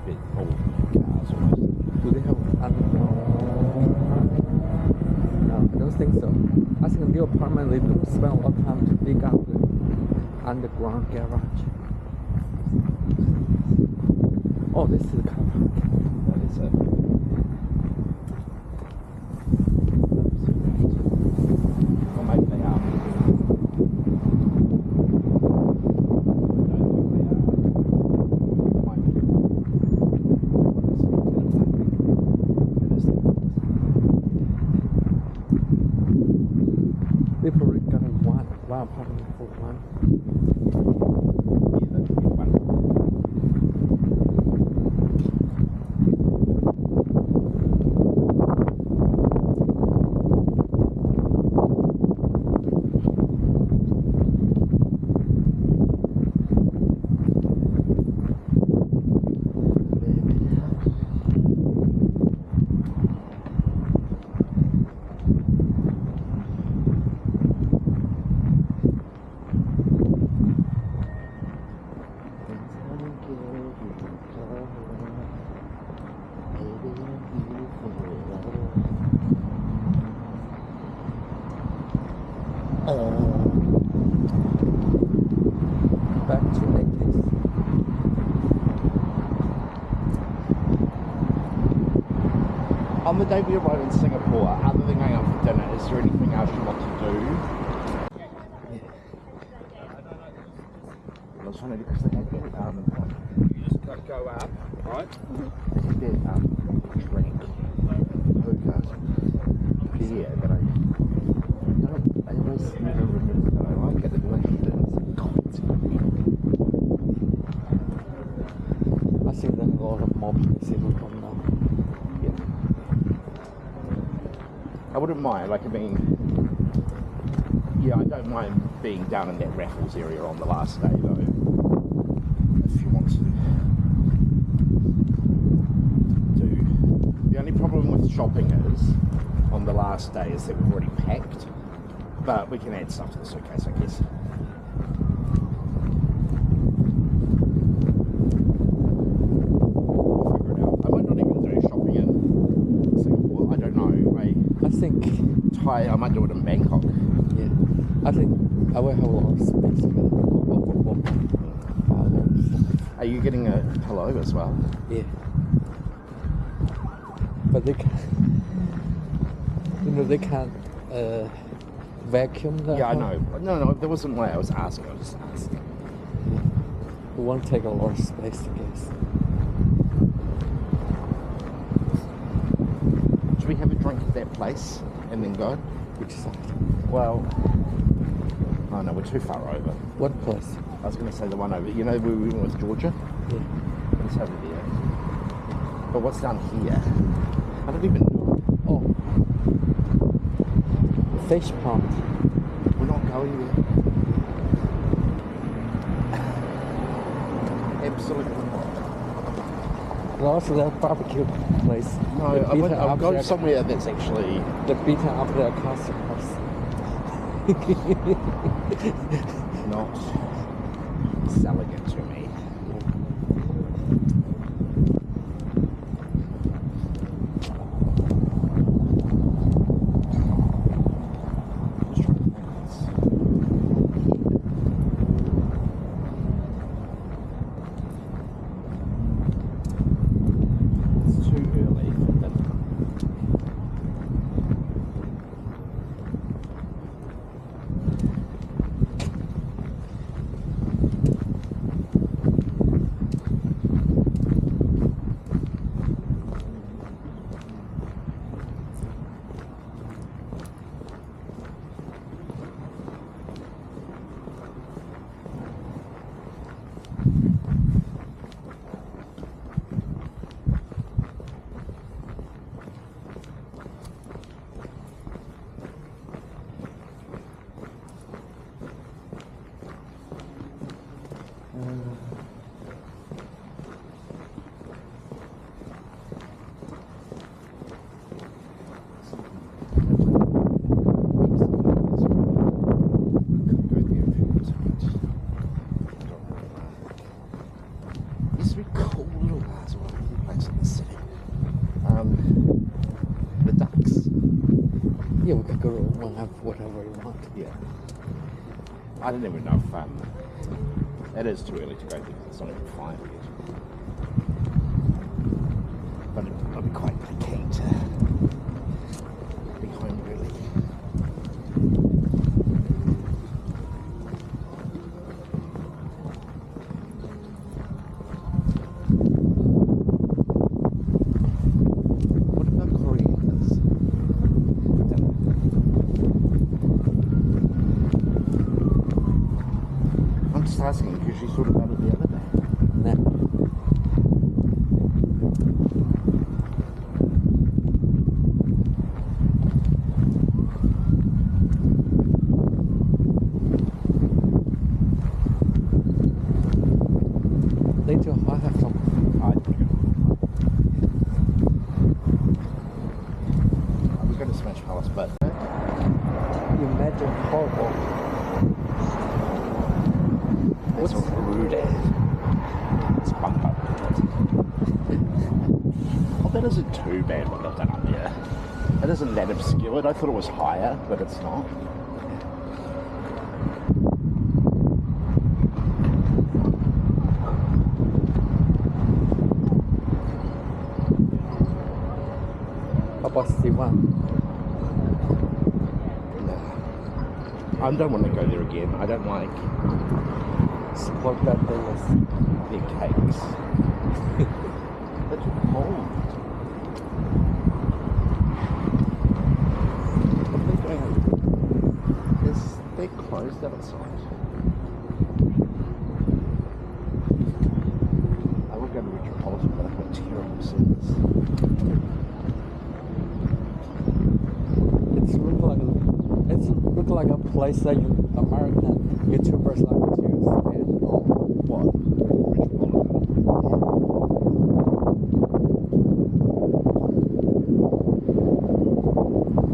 bit full of cars almost. Do they have underground? No, I don't think so. I think new apartment, they don't spend a lot of time to dig out the underground garage. Oh, this is the car park. That is it. Or maybe they are. They probably got one apartment for one. Yeah, that'd be one. Back to 80s. On the day we arrived in Singapore, other than going out for dinner, is there anything else you want to do? I was trying to do because they had You just go up, right? drink hookah, beer, but I always never remember that I like it. The way it is. God, it's good. I think there's a lot of more places will come now. I wouldn't mind, like, I mean, yeah, I don't mind being down in that Raffles area on the last day, though, if you want to do. The only problem with shopping is, on the last day, is that we've already packed, but we can add stuff to the suitcase, I guess. We'll figure it out. I might not even do shopping in Singapore, I don't know. I think, I might do it in Bangkok. yeah, I think I will have a lot of space again. Are you getting a pillow as well? Yeah. But they can, they can't vacuum that. Yeah, I one. know. No, that wasn't why I was asking. I was just asking. We won't take a lot of space, I guess. Should we have a drink at that place and then go? Which side? Well, oh no, we're too far over. What place? I was going to say the one over. You know where we went with Georgia? Yeah. It's over there. But what's down here? I don't even know. Oh. Fish pond. We're not going there. Absolutely not. And also that barbecue place. No, I'll go somewhere that's actually... The beaten up their customers. not selling it to me. It's too early for dinner. Yeah, we could go to one have whatever you want. Yeah. I don't even know if it is too early to go because it's not even 5 yet. But I'll be quite keen to be home early. What about corianders? I'm just asking because you thought about it the other day. Nah. Later, I'll have some. I was going to smash Palace, but Imagine horrible. it's a rude It's bump up. Oh, that isn't too bad what they've done up there. It isn't that obscured. I thought it was higher, but it's not. How about C1? No. I don't want to go there again. I don't like Support that dealers. their cakes. They're too cold. What are they doing? They're closed outside. I would go to Metropolitan, but I've got terrible service. It's look like a place that American YouTubers like to stand on. What? Metropolitan.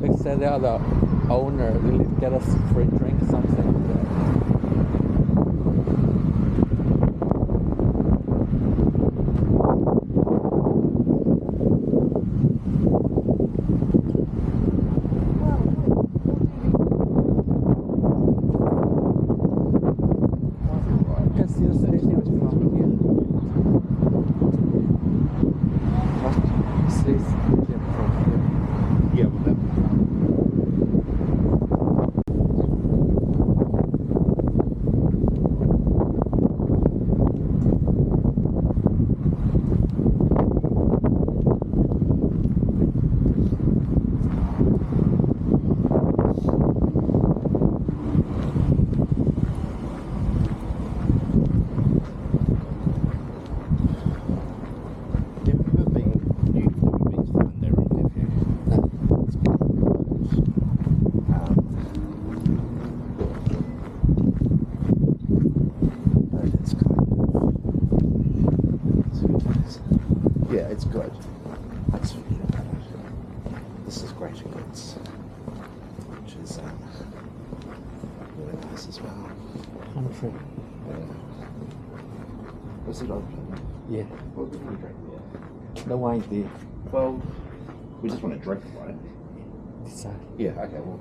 They say they are the owner. Will it get us free drink something? You can see the stadium from here. See the stadium from here. Yeah, well, that. You've never been to there, have you? No. But it's kind of. Yeah, it's good. That's this is great goods, which is really nice as well. Country. Was it open? Yeah. What did we drink there? No idea. Well, we just want to drink, right? Decide. Yeah. Okay. Well,